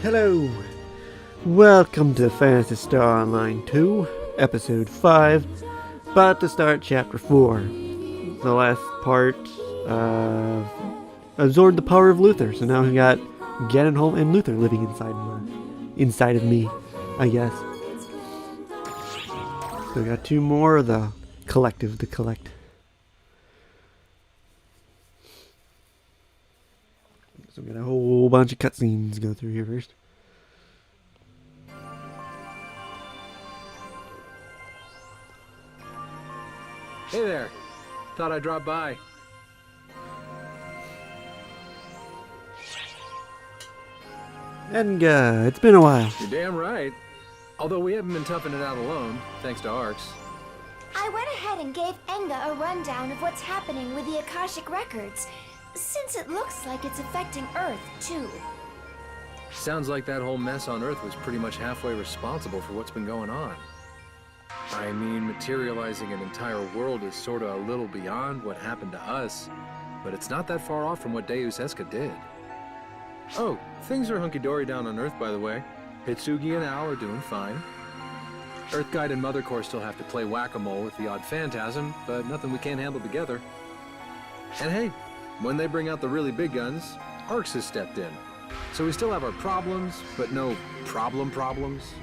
Hello! Welcome to Phantasy Star Online 2, Episode 5, about to start Chapter 4. The last part absorbed the power of Luther, so now we got Ganonholm and Luther living inside of me, I guess. So we got two more of the collective to collect. So we got a whole bunch of cutscenes to go through here first. Hey there. Thought I'd drop by. And it's been a while. You're damn right. Although we haven't been toughing it out alone, thanks to Arx. I went ahead and gave Enga a rundown of what's happening with the Akashic Records, since it looks like it's affecting Earth, too. Sounds like that whole mess on Earth was pretty much halfway responsible for what's been going on. I mean, materializing an entire world is sorta a little beyond what happened to us, but it's not that far off from what Deus Eska did. Oh, things are hunky-dory down on Earth, by the way. Hitsugi and Al are doing fine. Earthguide and Mother Core still have to play whack-a-mole with the odd phantasm, but nothing we can't handle together. And hey, when they bring out the really big guns, Arx has stepped in. So we still have our problems, but no problems.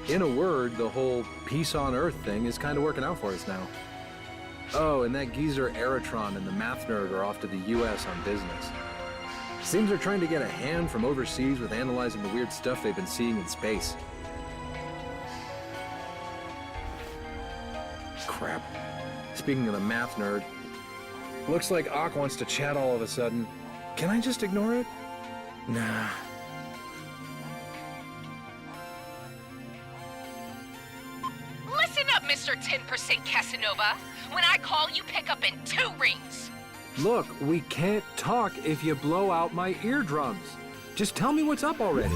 In a word, the whole peace on Earth thing is kind of working out for us now. Oh, and that geezer Eritron and the math nerd are off to the US on business. Seems they're trying to get a hand from overseas with analyzing the weird stuff they've been seeing in space. Crap. Speaking of the math nerd, looks like Ak wants to chat all of a sudden. Can I just ignore it? Nah. Listen up, Mr. 10% Casanova. When I call, you pick up in 2 rings. Look, we can't talk if you blow out my eardrums. Just tell me what's up already.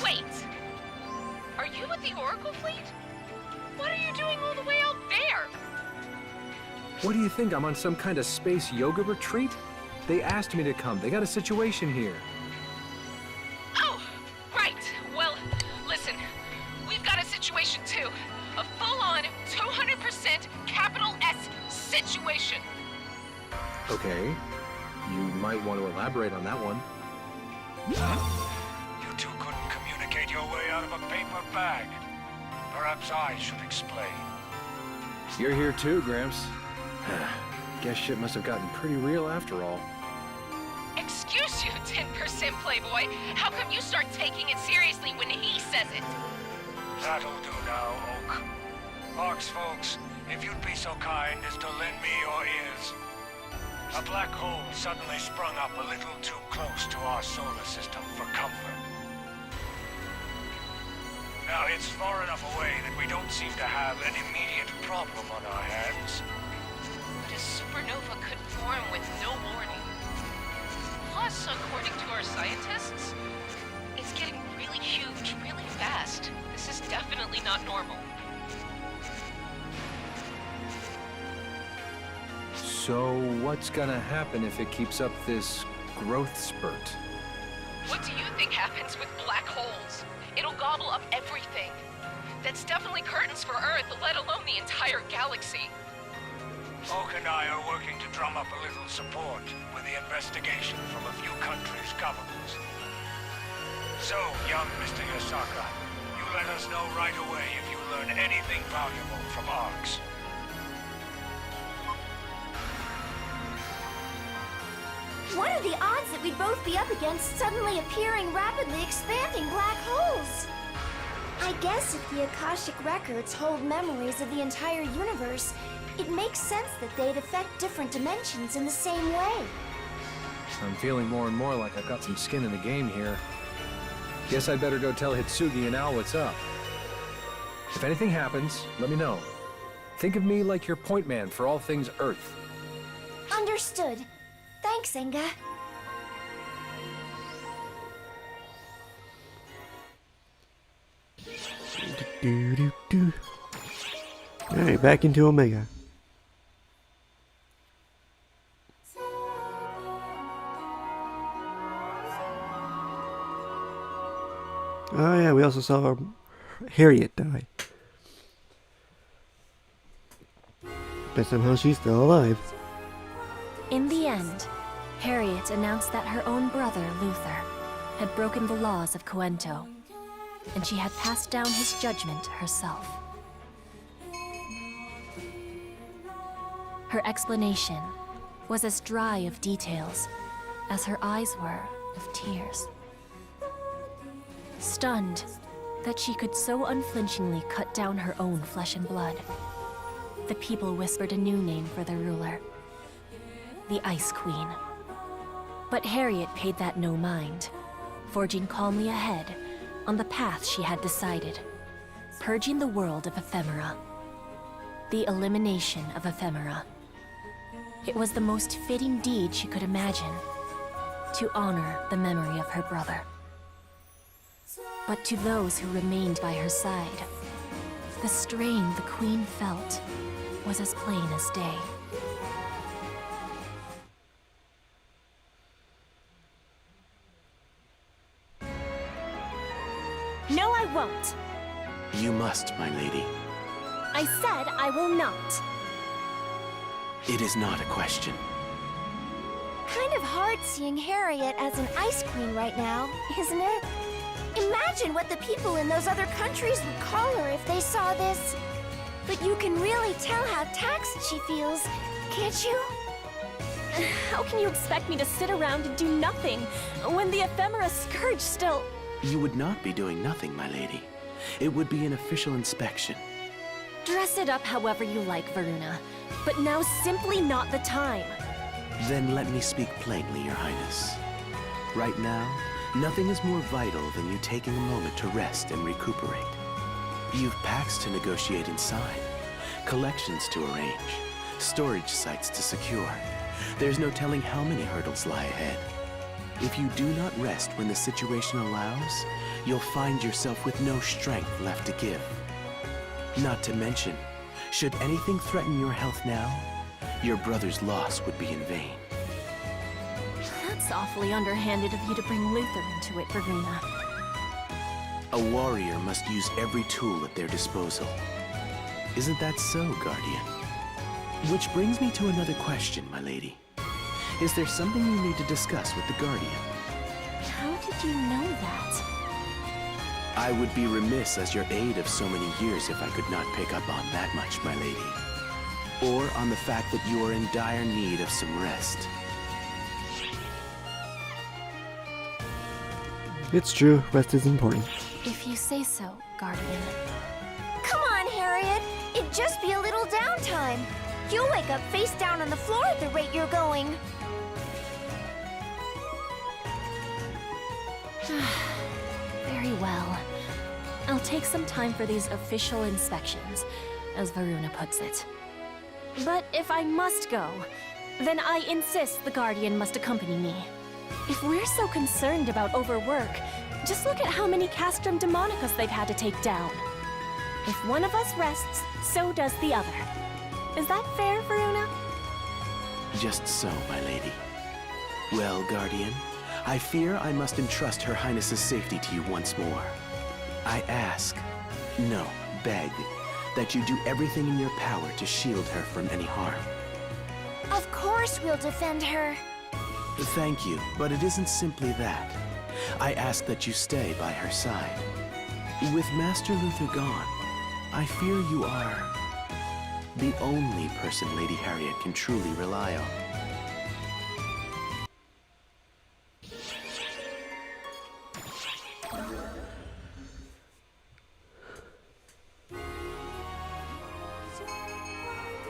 Wait. Are you with the Oracle fleet? What are you doing all the way out there? What do you think? I'm on some kind of space yoga retreat? They asked me to come. They got a situation here. Oh, right. Well, listen. We've got a situation too. A full-on 200% capital S situation. Okay. You might want to elaborate on that one. You two couldn't communicate your way out of a paper bag. Perhaps I should explain. You're here too, Gramps. Guess shit must have gotten pretty real after all. Excuse you, 10% playboy. How come you start taking it seriously when he says it? That'll do now, Oak. Arx folks, if you'd be so kind as to lend me your ears. A black hole suddenly sprung up a little too close to our solar system for comfort. Now, it's far enough away that we don't seem to have an immediate problem on our hands. But a supernova could form with no warning. Plus, according to our scientists, it's getting really huge, really fast. This is definitely not normal. So, what's gonna happen if it keeps up this growth spurt? What do you think happens with black holes? It'll gobble up everything. That's definitely curtains for Earth, let alone the entire galaxy. Oak and I are working to drum up a little support with the investigation from a few countries' governments. So, young Mr. Yasaka, you let us know right away if you learn anything valuable from Arx. What are the odds that we'd both be up against suddenly appearing, rapidly expanding black holes? I guess if the Akashic Records hold memories of the entire universe, it makes sense that they'd affect different dimensions in the same way. I'm feeling more and more like I've got some skin in the game here. Guess I'd better go tell Hitsugi and Al what's up. If anything happens, let me know. Think of me like your point man for all things Earth. Understood. Thanks, Enga. Alright, back into Omega. Oh yeah, we also saw Hariette die. But somehow she's still alive. In the end, Hariette announced that her own brother, Luther, had broken the laws of Coento, and she had passed down his judgment herself. Her explanation was as dry of details as her eyes were of tears. Stunned that she could so unflinchingly cut down her own flesh and blood, the people whispered a new name for their ruler, the Ice Queen. But Hariette paid that no mind, forging calmly ahead on the path she had decided, purging the world of ephemera. The elimination of ephemera. It was the most fitting deed she could imagine, to honor the memory of her brother. But to those who remained by her side, the strain the Queen felt was as plain as day. No, I won't. You must, my lady. I said I will not. It is not a question. Kind of hard seeing Hariette as an Ice Queen right now, isn't it? Imagine what the people in those other countries would call her if they saw this. But you can really tell how taxed she feels, can't you? How can you expect me to sit around and do nothing when the ephemera scourge still... You would not be doing nothing, my lady. It would be an official inspection. Dress it up however you like, Varuna. But now's simply not the time. Then let me speak plainly, Your Highness. Right now, nothing is more vital than you taking a moment to rest and recuperate. You've pacts to negotiate inside, collections to arrange, storage sites to secure. There's no telling how many hurdles lie ahead. If you do not rest when the situation allows, you'll find yourself with no strength left to give. Not to mention, should anything threaten your health now, your brother's loss would be in vain. That's awfully underhanded of you to bring Luther into it, Varuna. A warrior must use every tool at their disposal. Isn't that so, Guardian? Which brings me to another question, my lady. Is there something you need to discuss with the Guardian? How did you know that? I would be remiss as your aide of so many years if I could not pick up on that much, my lady. Or on the fact that you are in dire need of some rest. It's true, rest is important. If you say so, Guardian. Come on, Hariette. It'd just be a little downtime. You'll wake up face down on the floor at the rate you're going. Very well. I'll take some time for these official inspections, as Varuna puts it. But if I must go, then I insist the Guardian must accompany me. If we're so concerned about overwork, just look at how many Castrum Demonicus they've had to take down. If one of us rests, so does the other. Is that fair, Varuna? Just so, my lady. Well, Guardian, I fear I must entrust Her Highness's safety to you once more. I ask, no, beg, that you do everything in your power to shield her from any harm. Of course we'll defend her. Thank you, but it isn't simply that. I ask that you stay by her side. With Master Luther gone, I fear you are the only person Lady Hariette can truly rely on.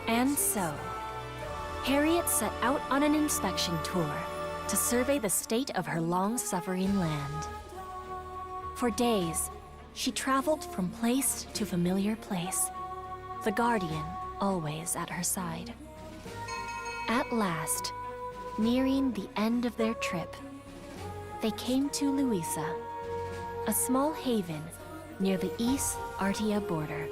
And so, Hariette set out on an inspection tour to survey the state of her long-suffering land. For days, she traveled from place to familiar place, the Guardian always at her side. At last, nearing the end of their trip, they came to Luisa, a small haven near the East Artia border.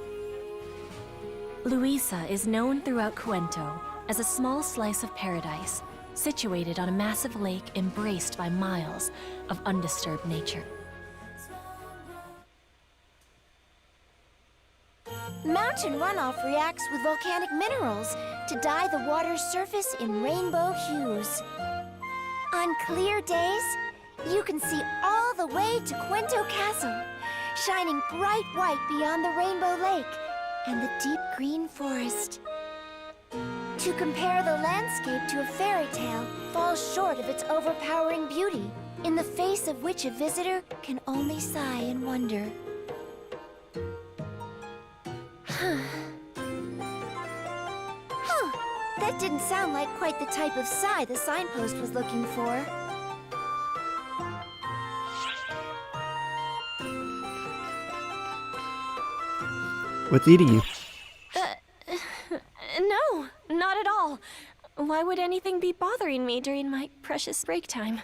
Luisa is known throughout Coento as a small slice of paradise, situated on a massive lake embraced by miles of undisturbed nature. Mountain runoff reacts with volcanic minerals to dye the water's surface in rainbow hues. On clear days, you can see all the way to Cuento Castle, shining bright white beyond the Rainbow Lake and the deep green forest. To compare the landscape to a fairy tale falls short of its overpowering beauty, in the face of which a visitor can only sigh in wonder. That didn't sound like quite the type of sigh the signpost was looking for. What's eating you? No, not at all. Why would anything be bothering me during my precious break time?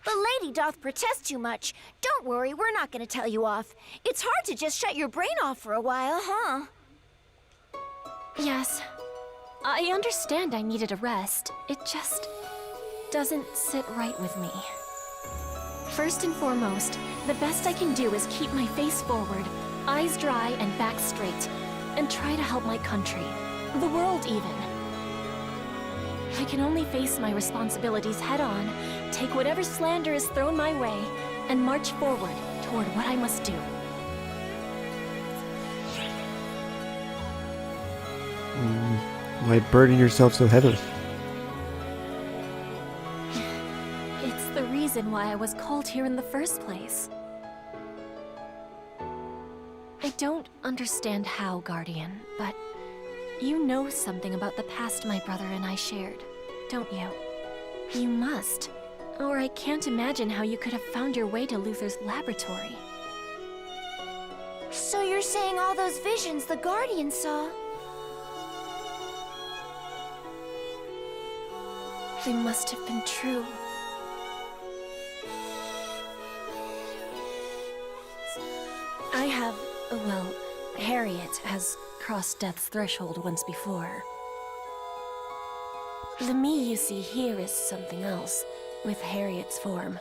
The lady doth protest too much. Don't worry, we're not gonna tell you off. It's hard to just shut your brain off for a while, huh? Yes. I understand I needed a rest. It just doesn't sit right with me. First and foremost, the best I can do is keep my face forward, eyes dry and back straight, and try to help my country, the world even. I can only face my responsibilities head on, take whatever slander is thrown my way, and march forward toward what I must do. Why burden yourself so heavily? It's the reason why I was called here in the first place. I don't understand how, Guardian, but you know something about the past my brother and I shared, don't you? You must, or I can't imagine how you could have found your way to Luther's laboratory. So you're saying all those visions the Guardian saw? They must have been true. I have, well, Hariette has crossed death's threshold once before. The me you see here is something else, with Hariette's form.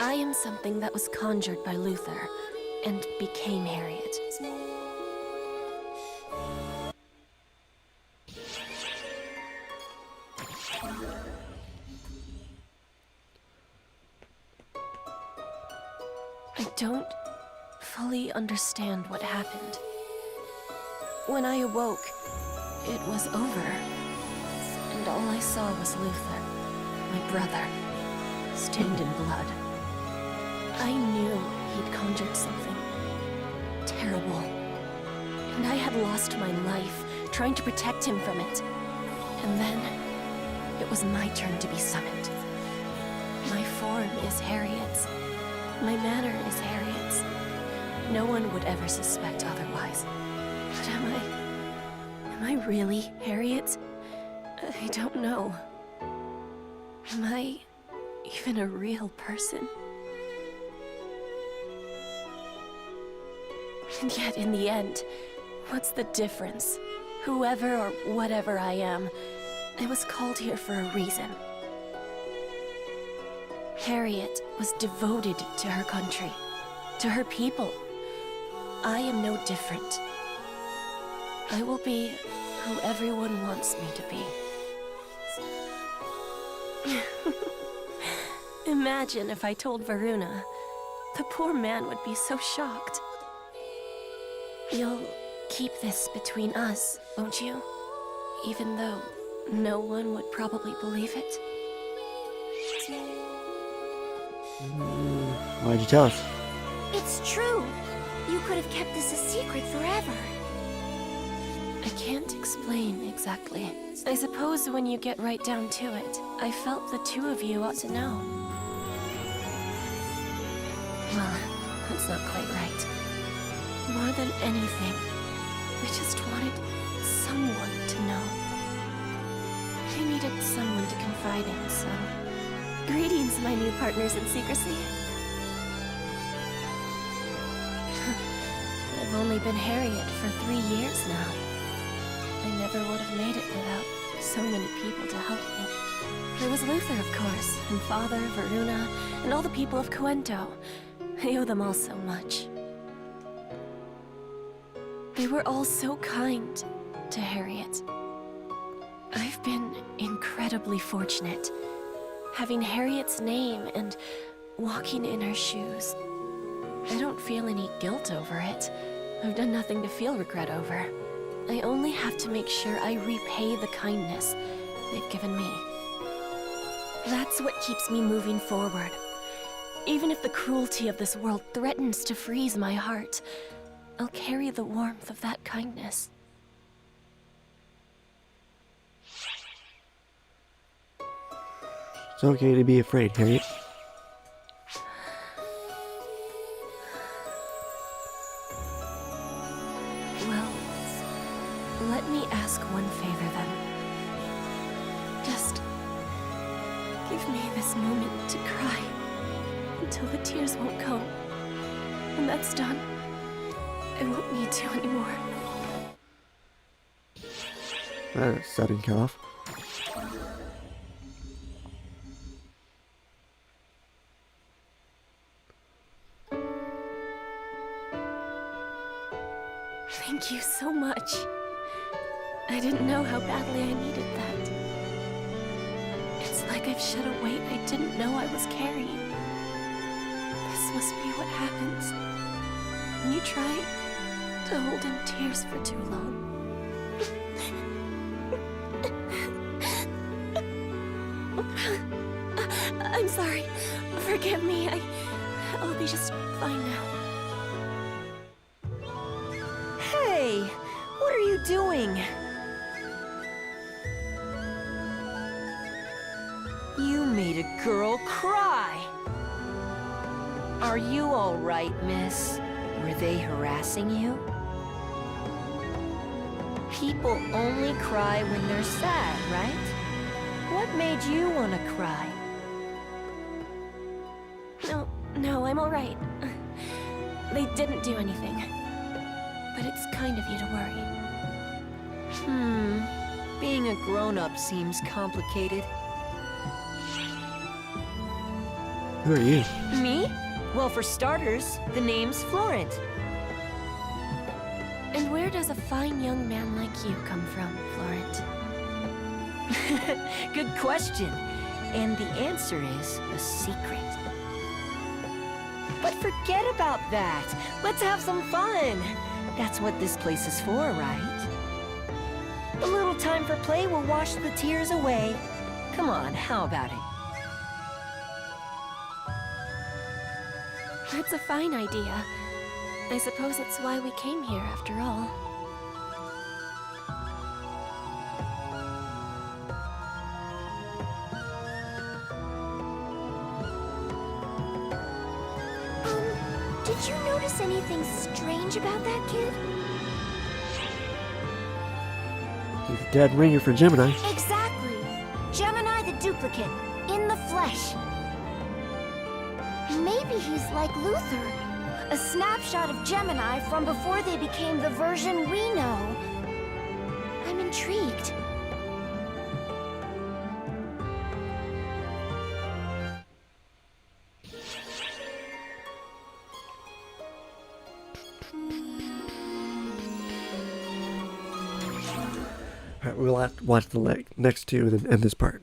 I am something that was conjured by Luther, and became Hariette. I don't fully understand what happened. When I awoke, it was over. And all I saw was Luther, my brother, stained in blood. I knew he'd conjured something terrible. And I had lost my life trying to protect him from it. And then, it was my turn to be summoned. My form is Hariette's. My manner is Hariette's. No one would ever suspect otherwise. But am I really Hariette? I don't know. Am I even a real person? And yet, in the end, what's the difference? Whoever or whatever I am, I was called here for a reason. Hariette was devoted to her country, to her people. I am no different. I will be who everyone wants me to be. Imagine if I told Varuna. The poor man would be so shocked. You'll keep this between us, won't you? Even though no one would probably believe it? Why'd you tell us? It's true. You could have kept this a secret forever. I can't explain exactly. I suppose when you get right down to it, I felt the two of you ought to know. Well, that's not quite right. More than anything, I just wanted someone to know. I needed someone to confide in, so... Greetings, my new partners in secrecy. I've only been Hariette for 3 years now. I never would have made it without so many people to help me. There was Luther, of course, and Father, Varuna, and all the people of Cuento. I owe them all so much. They were all so kind to Hariette. I've been incredibly fortunate, having Hariette's name and walking in her shoes. I don't feel any guilt over it. I've done nothing to feel regret over. I only have to make sure I repay the kindness they've given me. That's what keeps me moving forward. Even if the cruelty of this world threatens to freeze my heart, I'll carry the warmth of that kindness. It's okay to be afraid, Hariette. Well, let me ask one favor then. Just give me this moment to cry until the tears won't come. When that's done, I won't need to anymore. Sudden cough. Thank you so much. I didn't know how badly I needed that. It's like I've shed a weight I didn't know I was carrying. This must be what happens when you try to hold in tears for too long. I'm sorry. Forgive me. I'll be just fine now. Hey, what are you doing? You made a girl cry. Are you all right, miss? Were they harassing you? People only cry when they're sad, right? What made you want to cry? No, I'm all right. They didn't do anything. But it's kind of you to worry. Being a grown-up seems complicated. Who are you? Me? Well, for starters, the name's Florent. And where does a fine young man like you come from, Florent? Good question. And the answer is a secret. But forget about that. Let's have some fun. That's what this place is for, right? A little time for play will wash the tears away. Come on, how about it? That's a fine idea. I suppose it's why we came here, after all. Did you notice anything strange about that kid? He's a dead ringer for Gemini. Exactly. Gemini the duplicate, in the flesh. Maybe he's like Luther, a snapshot of Gemini from before they became the version we know. I'm intrigued. Alright, we'll have to watch the next two and then end this part.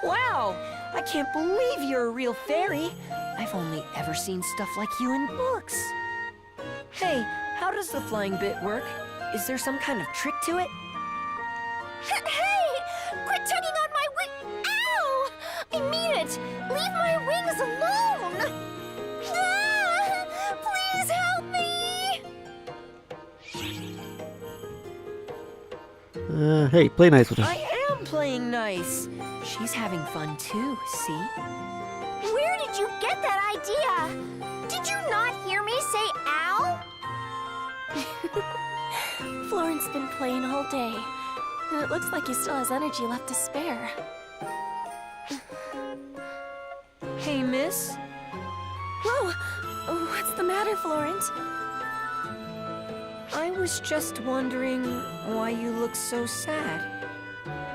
Wow! I can't believe you're a real fairy. I've only ever seen stuff like you in books. Hey, how does the flying bit work? Is there some kind of trick to it? Hey! Quit tugging on my wing! Ow! I mean it! Leave my wings alone! Ah! Please help me! Hey, play nice with her. I am playing nice. She's having fun too, see? Where did you get that idea? Did you not hear me say ow? Florent's been playing all day, and it looks like he still has energy left to spare. Hey, miss? Whoa! What's the matter, Florent? I was just wondering why you look so sad.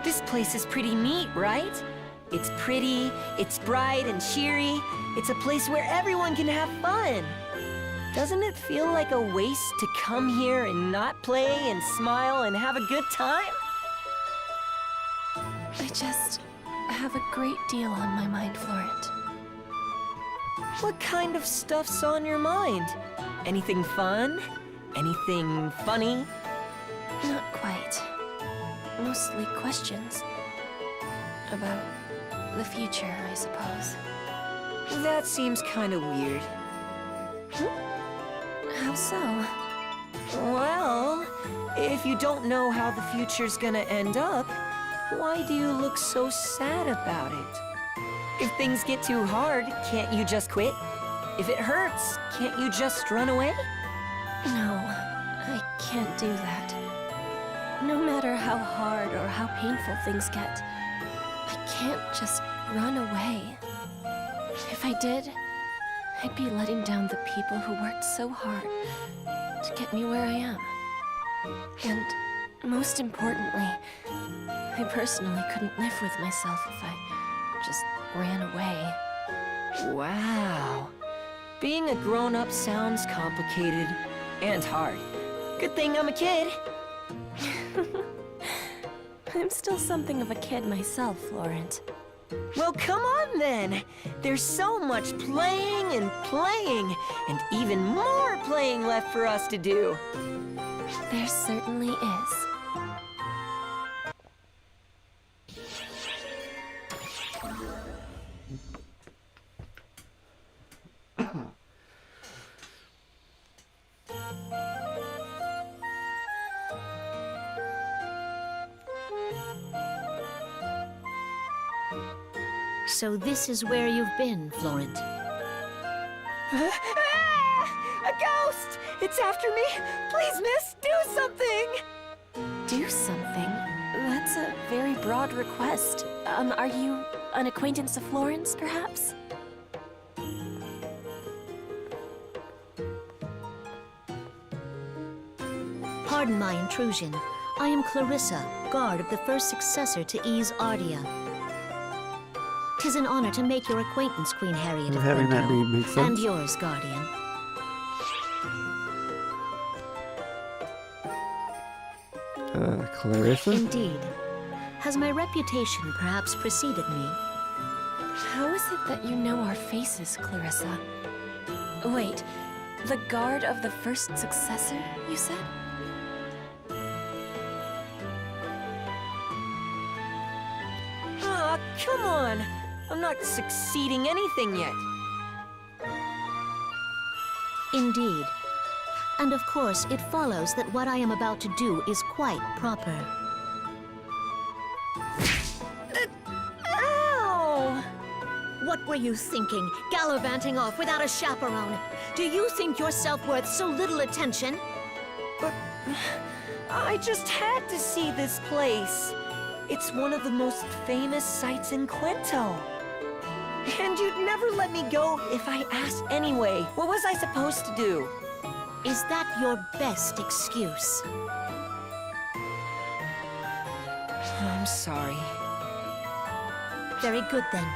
This place is pretty neat, right? It's pretty, it's bright and cheery. It's a place where everyone can have fun. Doesn't it feel like a waste to come here and not play and smile and have a good time? I just have a great deal on my mind, Florent. What kind of stuff's on your mind? Anything fun? Anything funny? Not quite. Mostly questions. About the future, I suppose. That seems kind of weird. How so? Well, if you don't know how the future's gonna end up, why do you look so sad about it? If things get too hard, can't you just quit? If it hurts, can't you just run away? No, I can't do that. No matter how hard or how painful things get, I can't just run away. If I did, I'd be letting down the people who worked so hard to get me where I am. And most importantly, I personally couldn't live with myself if I just ran away. Wow. Being a grown-up sounds complicated and hard. Good thing I'm a kid. I'm still something of a kid myself, Florent. Well, come on then. There's so much playing and even more playing left for us to do. There certainly is. So this is where you've been, Florent. A ghost! It's after me! Please, miss, do something! Do something? That's a very broad request. Are you an acquaintance of Florence, perhaps? Pardon my intrusion. I am Clarissa, guard of the first successor to Ys Ardia. 'Tis an honor to make your acquaintance, Queen Hariette of Having that Quinto, name makes sense. and yours, Guardian. Clarissa? Indeed. Has my reputation perhaps preceded me? How is it that you know our faces, Clarissa? Wait, the guard of the first successor, you said? Aw, come on! I'm not succeeding anything yet. Indeed. And of course, it follows that what I am about to do is quite proper. Ow! What were you thinking, gallivanting off without a chaperone? Do you think yourself worth so little attention? But I just had to see this place. It's one of the most famous sights in Quinto. And you'd never let me go if I asked anyway. What was I supposed to do? Is that your best excuse? I'm sorry. Very good then.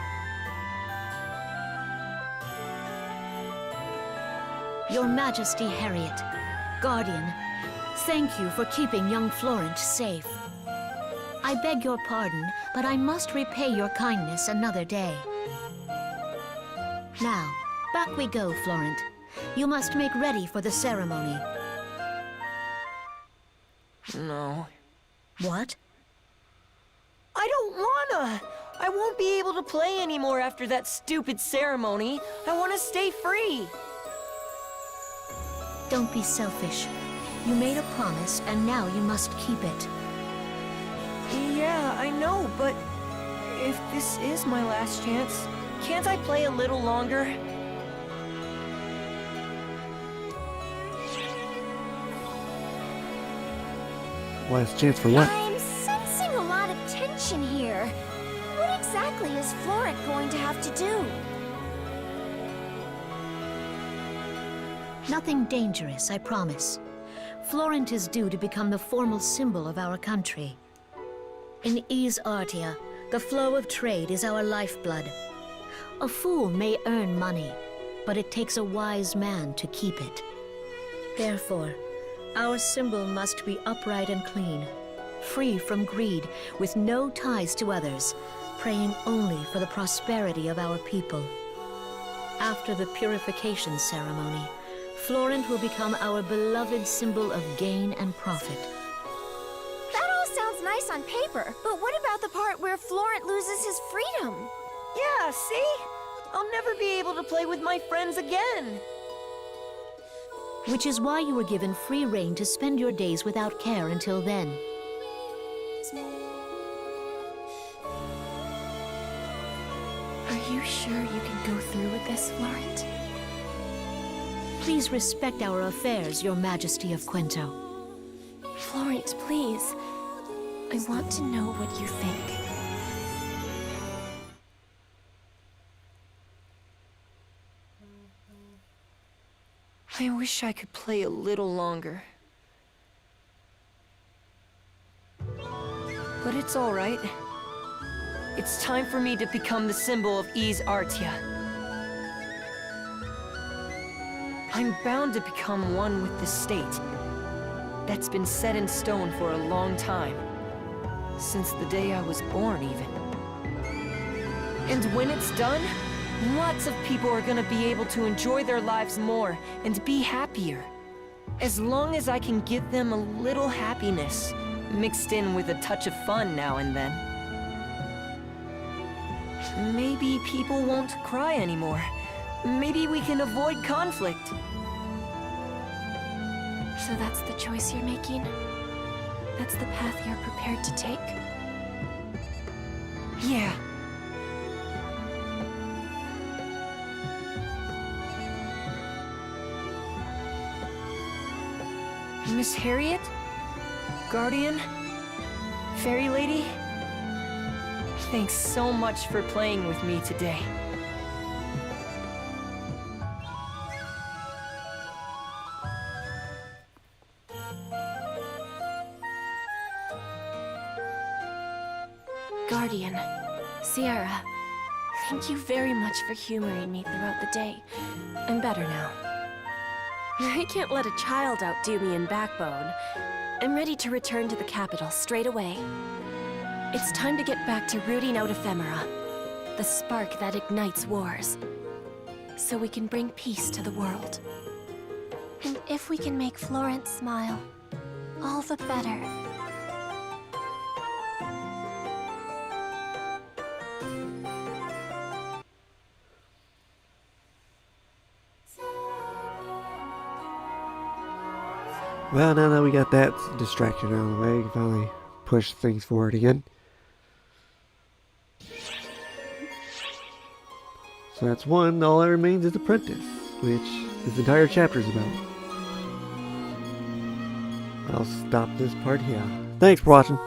Your Majesty Hariette, Guardian, thank you for keeping young Florent safe. I beg your pardon, but I must repay your kindness another day. Now, back we go, Florent. You must make ready for the ceremony. No. What? I don't wanna! I won't be able to play anymore after that stupid ceremony. I wanna stay free. Don't be selfish. You made a promise, and now you must keep it. Yeah, I know, but if this is my last chance, can't I play a little longer? Last chance for what? I'm sensing a lot of tension here. What exactly is Florent going to have to do? Nothing dangerous, I promise. Florent is due to become the formal symbol of our country. In Ys Ardia, the flow of trade is our lifeblood. A fool may earn money, but it takes a wise man to keep it. Therefore, our symbol must be upright and clean, free from greed, with no ties to others, praying only for the prosperity of our people. After the purification ceremony, Florent will become our beloved symbol of gain and profit. That all sounds nice on paper, but what about the part where Florent loses his freedom? Yeah, see? I'll never be able to play with my friends again. Which is why you were given free rein to spend your days without care until then. Are you sure you can go through with this, Florent? Please respect our affairs, Your Majesty of Quento. Florent, please. I want to know what you think. I wish I could play a little longer. But it's all right. It's time for me to become the symbol of Ys Artia. I'm bound to become one with the state. That's been set in stone for a long time. Since the day I was born, even. And when it's done, lots of people are gonna be able to enjoy their lives more and be happier. As long as I can give them a little happiness, mixed in with a touch of fun now and then. Maybe people won't cry anymore. Maybe we can avoid conflict. So that's the choice you're making? That's the path you're prepared to take? Yeah. Miss Hariette? Guardian? Fairy Lady? Thanks so much for playing with me today. Guardian, Sierra, thank you very much for humoring me throughout the day. I'm better now. I can't let a child outdo me in backbone. I'm ready to return to the capital straight away. It's time to get back to rooting out ephemera, the spark that ignites wars, so we can bring peace to the world. And if we can make Florent smile, all the better. Well, now that we got that distraction out of the way, we can finally push things forward again. So that's one. All that remains is Apprentice, which this entire chapter is about. I'll stop this part here. Thanks for watching.